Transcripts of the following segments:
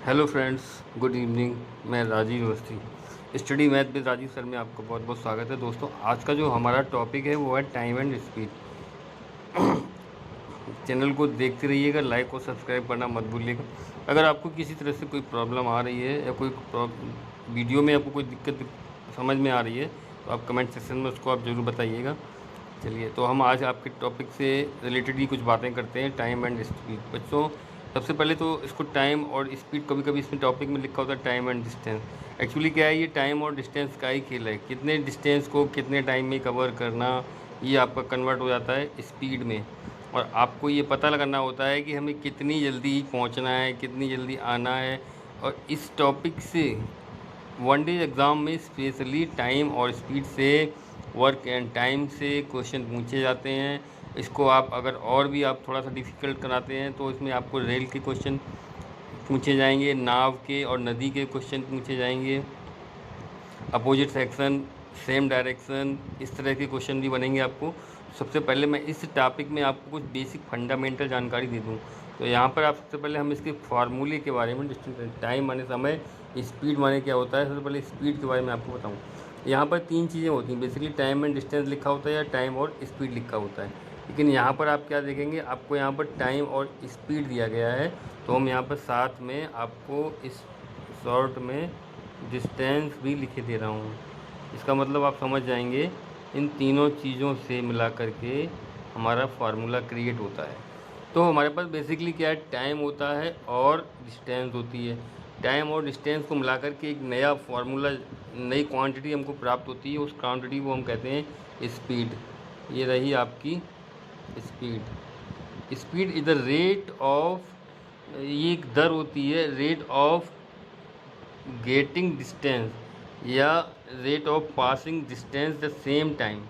Hello friends, good evening. मैं Rajeev Awasthi, study math with Rajeev sir में आपका बहुत बहुत स्वागत है। दोस्तों, आज का जो हमारा टॉपिक है वो है टाइम एंड स्पीड। चैनल को देखते रहिएगा, लाइक और सब्सक्राइब करना मत भूलिएगा। अगर आपको किसी तरह से कोई प्रॉब्लम आ रही है या कोई वीडियो में आपको कोई दिक्कत समझ में आ रही है तो आप कमेंट सेक्शन में उसको आप ज़रूर बताइएगा। चलिए, तो हम आज आपके टॉपिक से रिलेटेड ही कुछ बातें करते हैं, टाइम एंड स्पीड। बच्चों, सबसे पहले तो इसको टाइम और स्पीड, कभी कभी इसमें टॉपिक में लिखा होता है टाइम एंड डिस्टेंस। एक्चुअली क्या है, ये टाइम और डिस्टेंस का ही खेल है। कितने डिस्टेंस को कितने टाइम में कवर करना, ये आपका कन्वर्ट हो जाता है स्पीड में। और आपको ये पता लगाना होता है कि हमें कितनी जल्दी पहुंचना है, कितनी जल्दी आना है। और इस टॉपिक से वन डे एग्ज़ाम में स्पेशली टाइम और स्पीड से, वर्क एंड टाइम से क्वेश्चन पूछे जाते हैं। इसको आप अगर और भी आप थोड़ा सा डिफ़िकल्ट कराते हैं तो इसमें आपको रेल के क्वेश्चन पूछे जाएंगे, नाव के और नदी के क्वेश्चन पूछे जाएंगे, अपोजिट सेक्शन, सेम डायरेक्शन, इस तरह के क्वेश्चन भी बनेंगे आपको। सबसे पहले मैं इस टॉपिक में आपको कुछ बेसिक फंडामेंटल जानकारी दे दूँ। तो यहाँ पर आप सबसे पहले हम इसके फार्मूले के बारे में, टाइम माने समय, स्पीड माने क्या होता है, सबसे पहले स्पीड के बारे में आपको बताऊँ। यहाँ पर तीन चीज़ें होती हैं बेसिकली, टाइम एंड डिस्टेंस लिखा होता है या टाइम और स्पीड लिखा होता है। लेकिन यहाँ पर आप क्या देखेंगे, आपको यहाँ पर टाइम और स्पीड दिया गया है, तो हम यहाँ पर साथ में आपको इस शॉर्ट में डिस्टेंस भी लिखे दे रहा हूँ। इसका मतलब आप समझ जाएंगे, इन तीनों चीज़ों से मिला करके हमारा फार्मूला क्रिएट होता है। तो हमारे पास बेसिकली क्या है, टाइम होता है और डिस्टेंस होती है। टाइम और डिस्टेंस को मिलाकर के एक नया फार्मूला, नई क्वांटिटी हमको प्राप्त होती है। उस क्वांटिटी को हम कहते हैं स्पीड। ये रही आपकी speed. Speed is the rate of, ये एक दर होती है, रेट ऑफ गेटिंग डिस्टेंस या rate of passing distance the same time.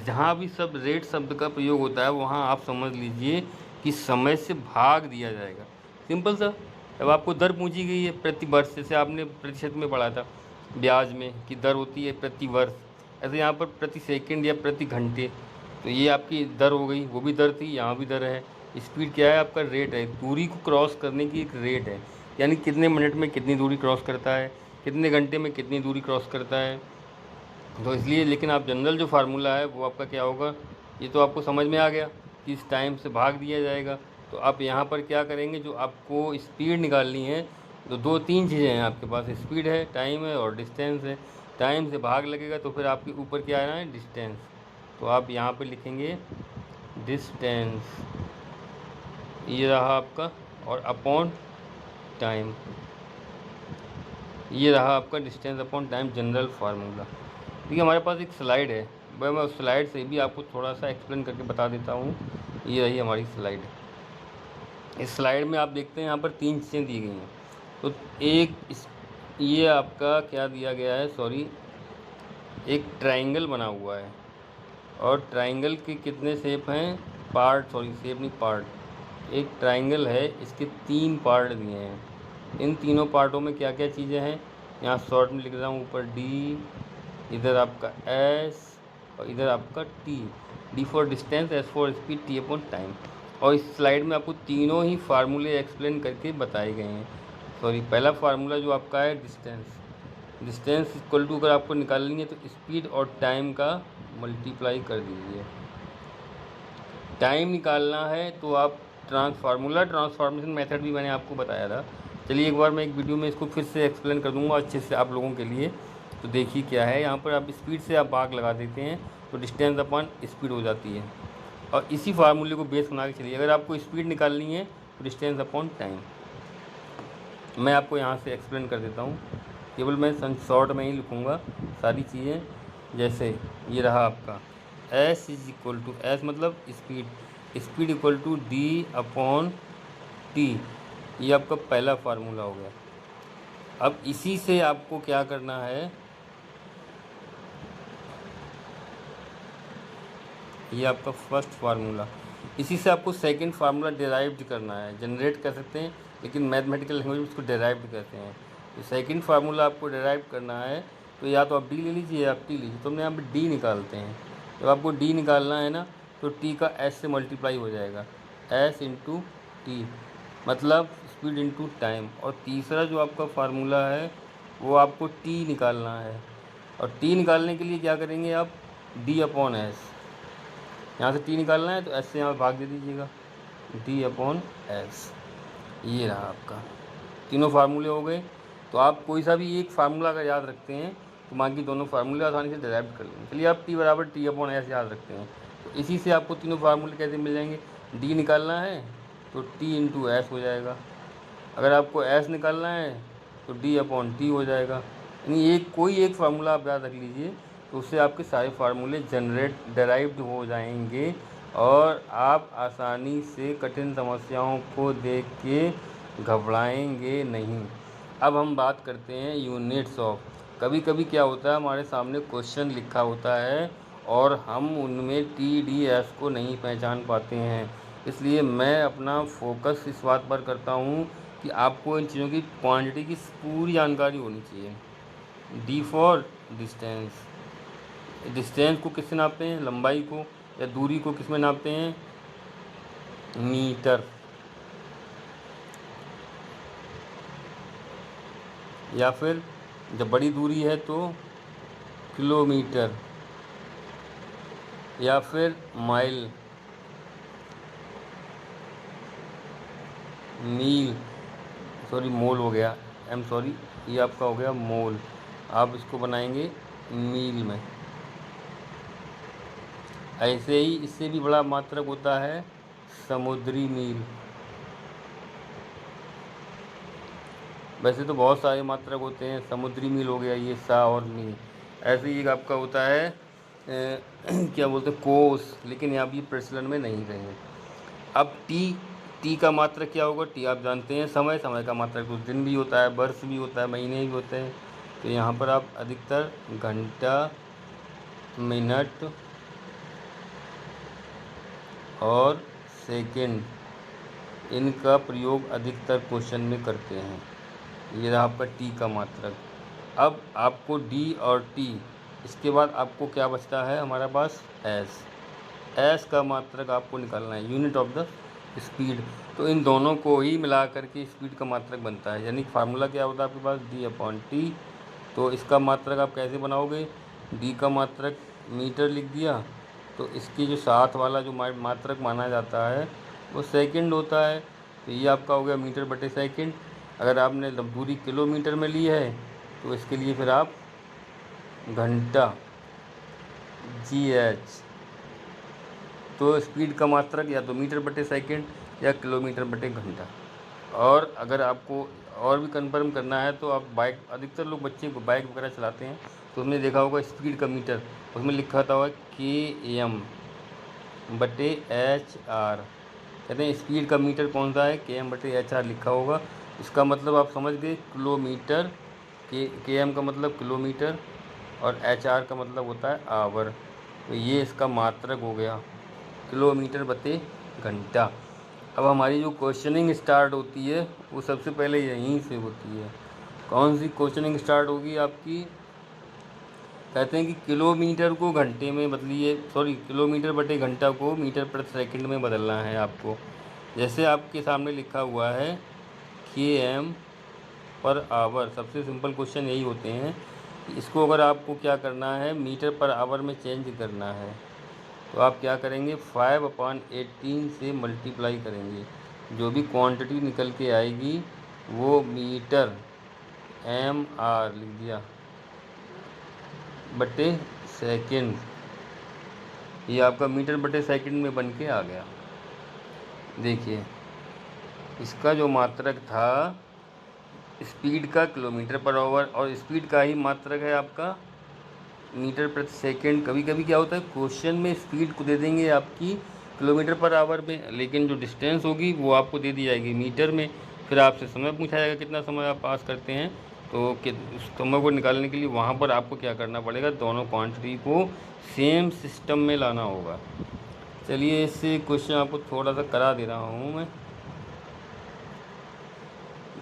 जहाँ भी सब रेट शब्द का प्रयोग होता है वहाँ आप समझ लीजिए कि समय से भाग दिया जाएगा। सिंपल सा। अब आपको दर पूछी गई है प्रति वर्ष, जैसे आपने प्रतिशत में पढ़ा था ब्याज में कि दर होती है प्रति वर्ष, ऐसे यहाँ पर प्रति सेकंड या प्रति घंटे। तो ये आपकी दर हो गई, वो भी दर थी, यहाँ भी दर है। स्पीड क्या है, आपका रेट है, दूरी को क्रॉस करने की एक रेट है, यानी कितने मिनट में कितनी दूरी क्रॉस करता है, कितने घंटे में कितनी दूरी क्रॉस करता है। तो इसलिए, लेकिन आप जनरल जो फार्मूला है वो आपका क्या होगा, ये तो आपको समझ में आ गया कि इस टाइम से भाग दिया जाएगा। तो आप यहाँ पर क्या करेंगे, जो आपको स्पीड निकालनी है, तो दो तीन चीज़ें हैं आपके पास, स्पीड है, टाइम है और डिस्टेंस है। टाइम से भाग लगेगा तो फिर आपके ऊपर क्या आना है, डिस्टेंस। तो आप यहाँ पर लिखेंगे डिस्टेंस, ये रहा आपका, और अपॉन टाइम, ये रहा आपका distance upon time general formula. ठीक है, हमारे पास एक स्लाइड है, वह मैं उस स्लाइड से भी आपको थोड़ा सा एक्सप्लेन करके बता देता हूँ। ये रही हमारी स्लाइड। इस स्लाइड में आप देखते हैं यहाँ पर तीन चीज़ें दी गई हैं। तो एक ये आपका क्या दिया गया है, सॉरी, एक ट्रायंगल बना हुआ है, और ट्रायंगल के कितने शेप हैं, पार्ट, सॉरी शेप नहीं पार्ट। एक ट्रायंगल है, इसके तीन पार्ट दिए हैं। इन तीनों पार्टों में क्या क्या चीज़ें हैं, यहाँ शॉर्ट में लिख रहा हूँ, ऊपर डी, इधर आपका एस, और इधर आपका T. D for distance, S for speed, T upon time. और इस स्लाइड में आपको तीनों ही फार्मूले एक्सप्लेन करके बताए गए हैं। सॉरी, पहला फार्मूला जो आपका है डिस्टेंस, डिस्टेंस इक्वल टू, अगर आपको निकालनी है तो स्पीड और टाइम का मल्टीप्लाई कर दीजिए। टाइम निकालना है तो आप ट्रांसफॉर्मेशन मेथड भी मैंने आपको बताया था। चलिए, एक बार मैं एक वीडियो में इसको फिर से एक्सप्लेन कर दूंगा अच्छे से आप लोगों के लिए। तो देखिए क्या है, यहाँ पर आप स्पीड से आप भाग लगा देते हैं तो डिस्टेंस अपॉन स्पीड हो जाती है। और इसी फार्मूले को बेस बना के चलिए, अगर आपको स्पीड निकालनी है तो डिस्टेंस अपॉन टाइम। मैं आपको यहाँ से एक्सप्लेन कर देता हूँ, केवल मैं शॉर्ट में ही लिखूँगा सारी चीज़ें। जैसे ये रहा आपका S is equal to, S मतलब speed, speed equal to D upon T, ये आपका पहला फार्मूला हो गया। अब इसी से आपको क्या करना है, ये आपका फर्स्ट फार्मूला, इसी से आपको सेकंड फार्मूला डिराइव्ड करना है, जनरेट कर सकते हैं, लेकिन मैथमेटिकल लैंग्वेज में उसको डिराइव्ड कहते हैं। तो सेकंड फार्मूला आपको डिराइव करना है, तो या तो आप डी ले लीजिए या आप टी लीजिए। तो हमने यहाँ पर डी निकालते हैं। जब आपको डी निकालना है ना, तो टी का एस से मल्टीप्लाई हो जाएगा, एस इंटू टी, मतलब स्पीड इनटू टाइम। और तीसरा जो आपका फार्मूला है वो आपको टी निकालना है, और टी निकालने के लिए क्या करेंगे आप, डी अपॉन एस। यहाँ से टी निकालना है तो एस से यहाँ भाग दे दीजिएगा, डी अपॉन एस। ये रहा आपका, तीनों फार्मूले हो गए। तो आप कोई सा भी एक फार्मूला अगर याद रखते हैं तो बाकी दोनों फार्मूले आसानी से डिराइव कर लेंगे। चलिए आप टी बराबर टी अपॉन एस याद रखते हैं, तो इसी से आपको तीनों फार्मूले कैसे मिल जाएंगे। डी निकालना है तो टी इंटू एस हो जाएगा, अगर आपको एस निकालना है तो डी अपॉन टी हो जाएगा। यानी एक कोई एक फार्मूला आप याद रख लीजिए, तो उससे आपके सारे फार्मूले डेराइव्ड हो जाएंगे, और आप आसानी से कठिन समस्याओं को देख के घबराएंगे नहीं। अब हम बात करते हैं यूनिट्स ऑफ। कभी कभी क्या होता है, हमारे सामने क्वेश्चन लिखा होता है और हम उनमें टी डी एस को नहीं पहचान पाते हैं, इसलिए मैं अपना फोकस इस बात पर करता हूँ कि आपको इन चीज़ों की क्वांटिटी की पूरी जानकारी होनी चाहिए। डी फॉर डिस्टेंस, डिस्टेंस को किससे नापते हैं, लंबाई को, या दूरी को किस में नापते हैं, मीटर, या फिर जब बड़ी दूरी है तो किलोमीटर, या फिर माइल, मील, सॉरी मोल हो गया, सॉरी ये आपका हो गया मोल, आप इसको बनाएंगे मील में। ऐसे ही इससे भी बड़ा मात्रक होता है समुद्री मील। वैसे तो बहुत सारे मात्रक होते हैं, समुद्री मील हो गया ये, सा और मील। ऐसे ही एक आपका होता है क्या बोलते हैं, कोस, लेकिन यहाँ भी प्रचलन में नहीं रहे। अब टी का मात्रक क्या होगा, टी आप जानते हैं समय, समय का मात्रक कुछ दिन भी होता है, वर्ष भी होता है, महीने भी होते हैं। तो यहाँ पर आप अधिकतर घंटा, मिनट और सेकंड, इनका प्रयोग अधिकतर क्वेश्चन में करते हैं। ये रहा आपका टी का मात्रक। अब आपको डी और टी, इसके बाद आपको क्या बचता है हमारे पास, एस। एस का मात्रक आपको निकालना है, यूनिट ऑफ द स्पीड। तो इन दोनों को ही मिला करके स्पीड का मात्रक बनता है। यानी फार्मूला क्या होता है आपके पास, डी अपॉन टी। तो इसका मात्रक आप कैसे बनाओगे, डी का मात्रक मीटर लिख दिया, तो इसकी जो साथ वाला जो मात्रक माना जाता है वो सेकंड होता है। तो ये आपका हो गया मीटर बटे सेकंड। अगर आपने दूरी किलोमीटर में ली है तो इसके लिए फिर आप घंटा, जी एच। तो स्पीड का मात्रक या तो मीटर बटे सेकंड या किलोमीटर बटे घंटा। और अगर आपको और भी कंफर्म करना है तो आप बाइक, अधिकतर लोग बच्चे बाइक वगैरह चलाते हैं तो हमने देखा होगा स्पीड का मीटर, उसमें लिखा था के एम बटे एच आर। कहते हैं स्पीड का मीटर कौन सा है, के एम बटे एच आर लिखा होगा। इसका मतलब आप समझ गए, किलोमीटर, के एम का मतलब किलोमीटर और एच आर का मतलब होता है आवर। तो ये इसका मात्रक हो गया, किलोमीटर बटे घंटा। अब हमारी जो क्वेश्चनिंग स्टार्ट होती है वो सबसे पहले यहीं से होती है। कौन सी क्वेश्चनिंग स्टार्ट होगी आपकी, कहते हैं कि किलोमीटर को घंटे में बदलिए, सॉरी किलोमीटर बटे घंटा को मीटर प्रति सेकंड में बदलना है आपको। जैसे आपके सामने लिखा हुआ है के एम पर आवर, सबसे सिंपल क्वेश्चन यही होते हैं। इसको अगर आपको क्या करना है, मीटर पर आवर में चेंज करना है, तो आप क्या करेंगे, 5/18 से मल्टीप्लाई करेंगे। जो भी क्वांटिटी निकल के आएगी वो मीटर, एम आर लिख दिया, बटे सेकंड। ये आपका मीटर बटे सेकंड में बन के आ गया। देखिए इसका जो मात्रक था स्पीड का, किलोमीटर पर आवर, और स्पीड का ही मात्रक है आपका मीटर प्रति सेकंड। कभी कभी क्या होता है क्वेश्चन में स्पीड को दे देंगे आपकी किलोमीटर पर आवर में, लेकिन जो डिस्टेंस होगी वो आपको दे दी जाएगी मीटर में। फिर आपसे समय पूछा जाएगा कितना समय आप पास करते हैं, तो उस समय को निकालने के लिए वहाँ पर आपको क्या करना पड़ेगा, दोनों क्वांटिटी को सेम सिस्टम में लाना होगा। चलिए इससे क्वेश्चन आपको थोड़ा सा करा दे रहा हूँ मैं।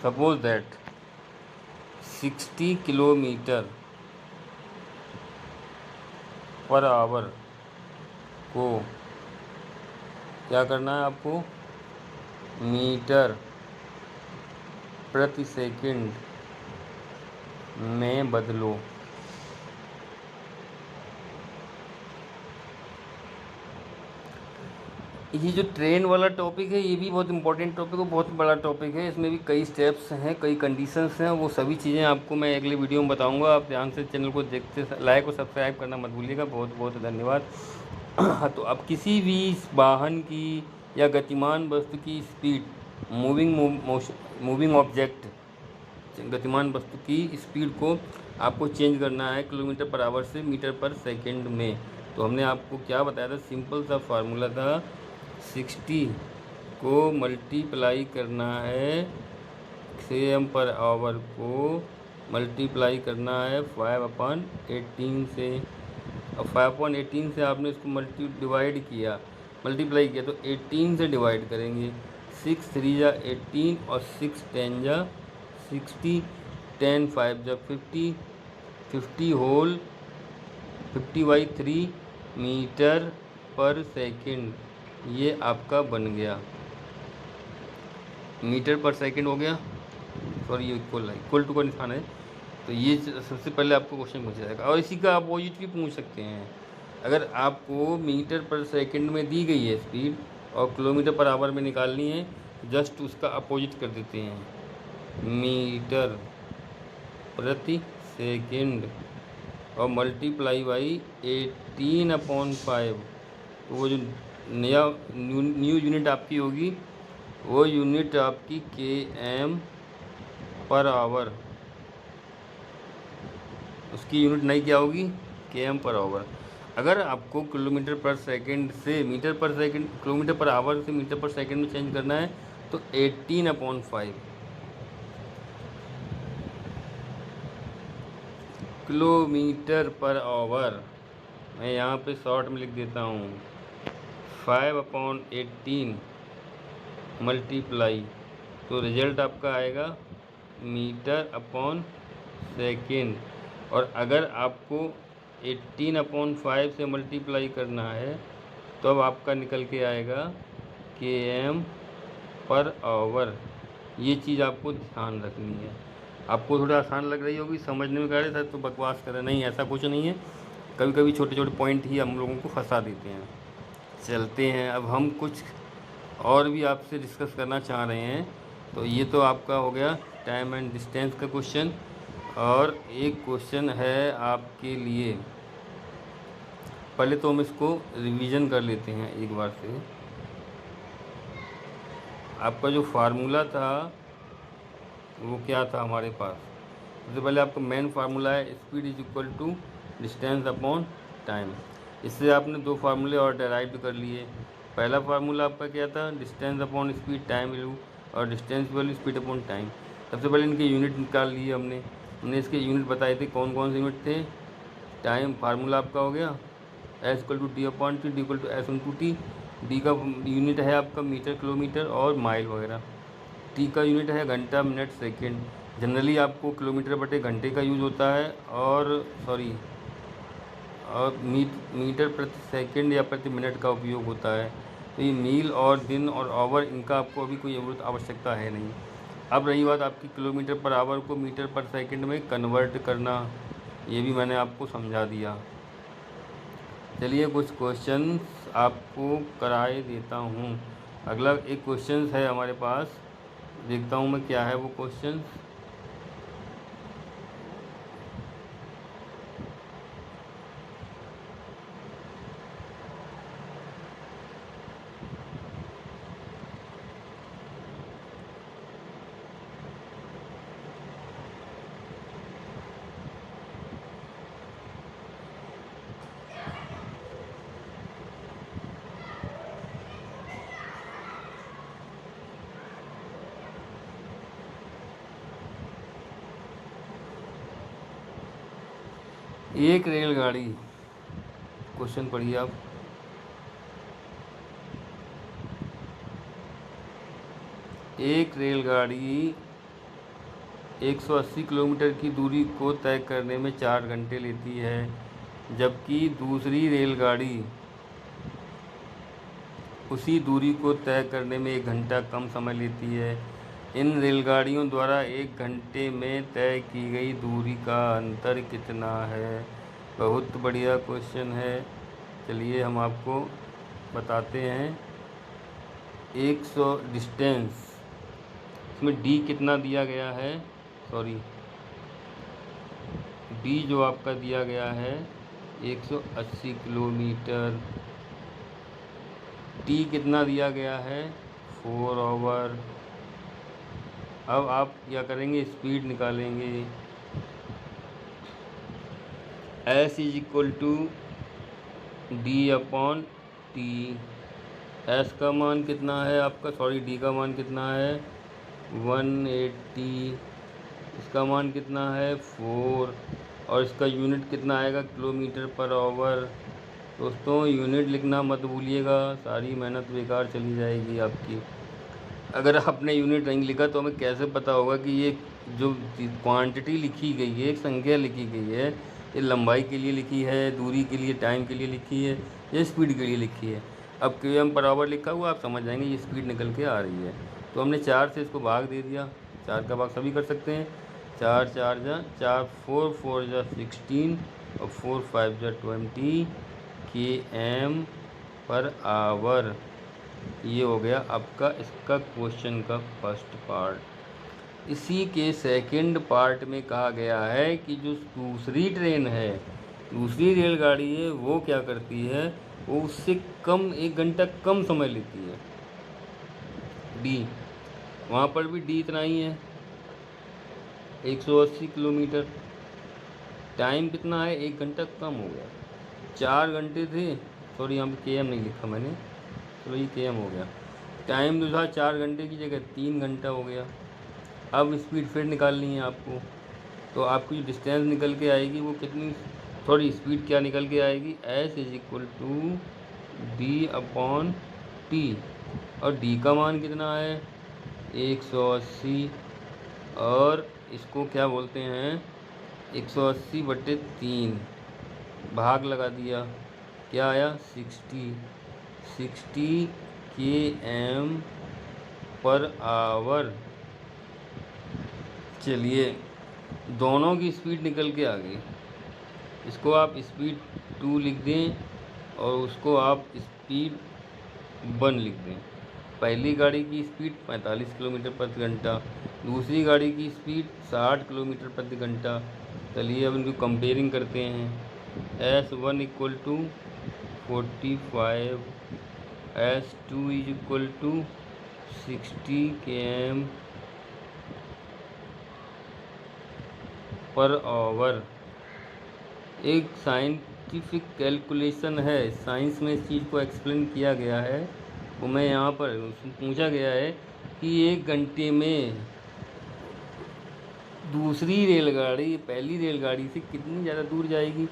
Suppose that 60 kilometre per hour को क्या करना है आपको, मीटर प्रति सेकंड में बदलो। ये जो ट्रेन वाला टॉपिक है ये भी बहुत इंपॉर्टेंट टॉपिक है, बहुत बड़ा टॉपिक है। इसमें भी कई स्टेप्स हैं, कई कंडीशंस हैं, वो सभी चीज़ें आपको मैं अगले वीडियो में बताऊंगा। आप ध्यान से चैनल को देखते, लाइक और सब्सक्राइब करना मत भूलिएगा। बहुत बहुत धन्यवाद। तो अब किसी भी वाहन की या गतिमान वस्तु की स्पीड, मूविंग ऑब्जेक्ट, गतिमान वस्तु की स्पीड को आपको चेंज करना है किलोमीटर पर आवर से मीटर पर सेकंड में। तो हमने आपको क्या बताया था, सिंपल सा फार्मूला था, 60 को मल्टीप्लाई करना है km पर आवर को मल्टीप्लाई करना है 5/18 से। अब 5/18 से आपने इसको मल्टीप्लाई किया तो 18 से डिवाइड करेंगे। 6 3 जा 18 और 6 10 जा 60, 10 5 जा 50, 50 होल 50/3 मीटर पर सेकंड, ये आपका बन गया। मीटर पर सेकंड हो गया, सॉरी ये इक्वल टू का निशान है। तो ये सबसे पहले आपको क्वेश्चन पूछा जाएगा, और इसी का अपोजिट भी पूछ सकते हैं। अगर आपको मीटर पर सेकंड में दी गई है स्पीड और किलोमीटर पर आवर में निकालनी है, जस्ट उसका अपोजिट कर देते हैं, मीटर प्रति सेकंड और मल्टीप्लाई बाई 18/5। तो वो जो न्यू यूनिट आपकी होगी, वो यूनिट आपकी km पर आवर, उसकी यूनिट नई क्या होगी, km पर आवर। अगर आपको किलोमीटर पर सेकंड से मीटर पर सेकंड, किलोमीटर पर आवर से मीटर पर सेकंड में चेंज करना है तो 18/5 किलोमीटर पर आवर। मैं यहाँ पे शॉर्ट में लिख देता हूँ, 5/18 मल्टीप्लाई, तो रिजल्ट आपका आएगा मीटर अपॉन सेकेंड। और अगर आपको 18/5 से मल्टीप्लाई करना है तो अब आपका निकल के आएगा km पर आवर। ये चीज़ आपको ध्यान रखनी है। आपको थोड़ा आसान लग रही होगी, समझने में कह रहे थे तो बकवास कर रहे, नहीं ऐसा कुछ नहीं है। कभी कभी छोटे छोटे पॉइंट ही हम लोगों को फंसा देते हैं। चलते हैं, अब हम कुछ और भी आपसे डिस्कस करना चाह रहे हैं। तो ये तो आपका हो गया टाइम एंड डिस्टेंस का क्वेश्चन, और एक क्वेश्चन है आपके लिए। पहले तो हम इसको रिवीजन कर लेते हैं एक बार से। आपका जो फार्मूला था वो क्या था हमारे पास, सबसे पहले आपका मेन फार्मूला है speed is equal to distance upon time. इससे आपने दो फार्मूले और डेराइव कर लिए। पहला फार्मूला आपका क्या था, distance upon speed time value, और distance value speed upon time. सबसे पहले इनके यूनिट निकाल लिए हमने इसके यूनिट बताए थे, कौन कौन से यूनिट थे। टाइम फार्मूला आपका हो गया S=D/T, D=S/T। डी का यूनिट है आपका मीटर, किलोमीटर और माइल वगैरह। टी का यूनिट है घंटा, मिनट, सेकंड। जनरली आपको किलोमीटर बटे घंटे का यूज़ होता है, और मीटर प्रति सेकंड या प्रति मिनट का उपयोग होता है। तो ये मील और दिन और आवर, इनका आपको अभी कोई आवश्यकता है नहीं। अब रही बात आपकी किलोमीटर पर आवर को मीटर पर सेकंड में कन्वर्ट करना, ये भी मैंने आपको समझा दिया। चलिए कुछ क्वेश्चंस आपको कराए देता हूँ। अगला एक क्वेश्चन है हमारे पास, देखता हूँ मैं क्या है वो क्वेश्चन। एक रेलगाड़ी, क्वेश्चन पढ़िए आप। एक रेलगाड़ी 180 किलोमीटर की दूरी को तय करने में 4 घंटे लेती है, जबकि दूसरी रेलगाड़ी उसी दूरी को तय करने में 1 घंटा कम समय लेती है। इन रेलगाड़ियों द्वारा 1 घंटे में तय की गई दूरी का अंतर कितना है। बहुत बढ़िया क्वेश्चन है। चलिए हम आपको बताते हैं। 100 डिस्टेंस, इसमें डी कितना दिया गया है, सॉरी डी जो आपका दिया गया है 180 किलोमीटर। टी कितना दिया गया है 4 आवर। अब आप क्या करेंगे, स्पीड निकालेंगे। S is equal to D upon T. S का मान कितना है आपका, सॉरी डी का मान कितना है 180, इसका मान कितना है 4, और इसका यूनिट कितना आएगा किलोमीटर पर आवर। दोस्तों यूनिट लिखना मत भूलिएगा, सारी मेहनत बेकार चली जाएगी आपकी। अगर आपने यूनिट नहीं लिखा तो हमें कैसे पता होगा कि ये जो क्वांटिटी लिखी गई है, एक संख्या लिखी गई है, ये लंबाई के लिए लिखी है, दूरी के लिए, टाइम के लिए लिखी है, ये स्पीड के लिए लिखी है। अब km पर आवर लिखा हुआ आप समझ जाएंगे ये स्पीड निकल के आ रही है। तो हमने 4 से इसको भाग दे दिया, 4 का भाग सभी कर सकते हैं। 4 4 जा 4, 4 4 जा 16 और 4 5 जा 20 km पर आवर। ये हो गया आपका इसका क्वेश्चन का फर्स्ट पार्ट। इसी के सेकंड पार्ट में कहा गया है कि जो दूसरी ट्रेन है, दूसरी रेलगाड़ी है, वो क्या करती है, वो उससे कम 1 घंटा कम समय लेती है। डी, वहाँ पर भी डी इतना ही है 180 किलोमीटर। टाइम कितना है 1 घंटा कम हो गया, 4 घंटे थे, सॉरी यहाँ पे km नहीं लिखा मैंने, चलो ये km हो गया। टाइम जो था 4 घंटे की जगह 3 घंटा हो गया। अब स्पीड फिर निकालनी है आपको, तो आपकी जो डिस्टेंस निकल के आएगी वो कितनी, थोड़ी स्पीड क्या निकल के आएगी, S is equal to D upon T. और डी का मान कितना है 180, और इसको क्या बोलते हैं 180/3, भाग लगा दिया, क्या आया 60 km पर आवर। चलिए दोनों की स्पीड निकल के आ गई, इसको आप स्पीड 2 लिख दें और उसको आप स्पीड 1 लिख दें। पहली गाड़ी की स्पीड 45 किलोमीटर प्रति घंटा, दूसरी गाड़ी की स्पीड 60 किलोमीटर प्रति घंटा। चलिए अब इनको कंपेयरिंग करते हैं। S1 equal to 45, S2 is equal to 60 km per hour. एक साइंटिफिक कैलकुलेशन है, साइंस में इस चीज़ को एक्सप्लेन किया गया है, वो मैं यहाँ पर पूछा गया है कि 1 घंटे में दूसरी रेलगाड़ी पहली रेलगाड़ी से कितनी ज़्यादा दूर जाएगी।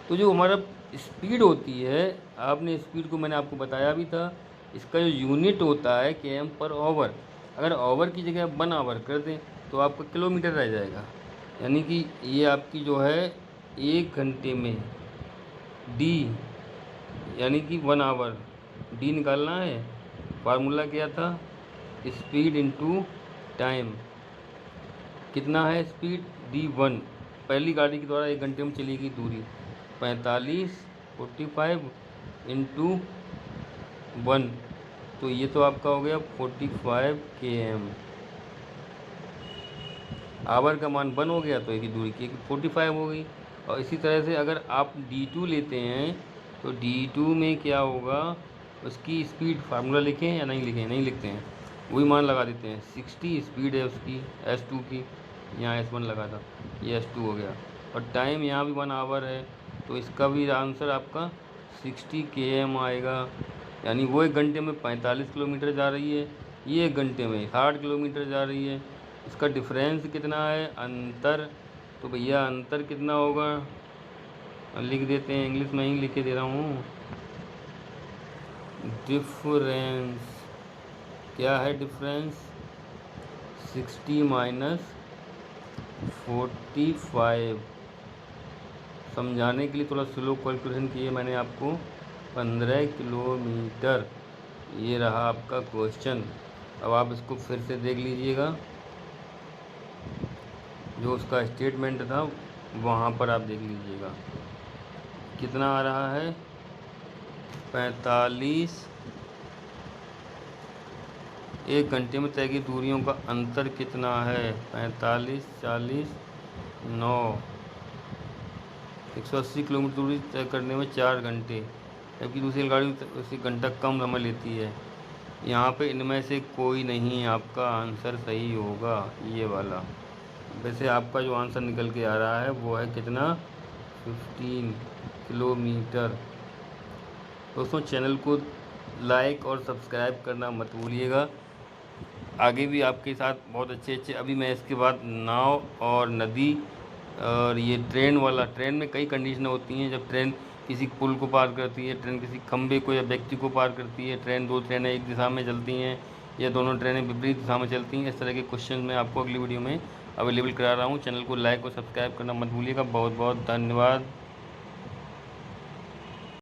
तो जो हमारा स्पीड होती है, आपने स्पीड को मैंने आपको बताया भी था, इसका जो यूनिट होता है km पर आवर। अगर आवर की जगह 1 आवर कर दें तो आपका किलोमीटर रह जाएगा। यानी कि ये आपकी जो है 1 घंटे में डी यानी कि 1 आवर, डी निकालना है। फार्मूला क्या था, स्पीड इनटू टाइम। कितना है स्पीड D1, पहली गाड़ी के द्वारा 1 घंटे में चली गई दूरी 45 इंटू 1, तो ये तो आपका हो गया 45 km। आवर का मान 1 हो गया तो एक दूरी की 45 हो गई। और इसी तरह से अगर आप D2 लेते हैं तो D2 में क्या होगा, उसकी स्पीड, फार्मूला लिखें या नहीं लिखें, नहीं लिखते हैं, वही मान लगा देते हैं। 60 स्पीड है उसकी S2 की, यहाँ S1 लगा था, ये S2 हो गया। और टाइम यहाँ भी 1 आवर है, तो इसका भी आंसर आपका 60 km आएगा। यानी वो 1 घंटे में 45 किलोमीटर जा रही है, ये 1 घंटे में 60 किलोमीटर जा रही है। इसका डिफरेंस कितना है, अंतर, तो भैया अंतर कितना होगा लिख देते हैं, इंग्लिश में ही लिख के दे रहा हूँ। डिफरेंस क्या है, डिफरेंस 60 माइनस 45। समझाने के लिए थोड़ा स्लो कैलकुलेशन किए मैंने आपको, 15 किलोमीटर। ये रहा आपका क्वेश्चन। अब आप इसको फिर से देख लीजिएगा, जो उसका स्टेटमेंट था वहाँ पर आप देख लीजिएगा कितना आ रहा है, 45। एक घंटे में तय की दूरियों का अंतर कितना है, 45, 40, 9, 180 किलोमीटर दूरी तय करने में 4 घंटे, जबकि दूसरी रेलगाड़ी उसी घंटा कम समय लेती है। यहाँ पे इनमें से कोई नहीं आपका आंसर सही होगा, ये वाला। वैसे आपका जो आंसर निकल के आ रहा है वो है कितना, 15 किलोमीटर। दोस्तों चैनल को लाइक और सब्सक्राइब करना मत भूलिएगा। आगे भी आपके साथ बहुत अच्छे अभी मैं इसके बाद नाव और नदी और ये ट्रेन में कई कंडीशनें होती हैं। जब ट्रेन किसी पुल को पार करती है, ट्रेन किसी खंबे को या व्यक्ति को पार करती है, दो ट्रेनें एक दिशा में चलती हैं या दोनों ट्रेनें विपरीत दिशा में चलती हैं, इस तरह के क्वेश्चन मैं आपको अगली वीडियो में अवेलेबल करा रहा हूँ। चैनल को लाइक और सब्सक्राइब करना मत भूलिएगा। बहुत बहुत धन्यवाद।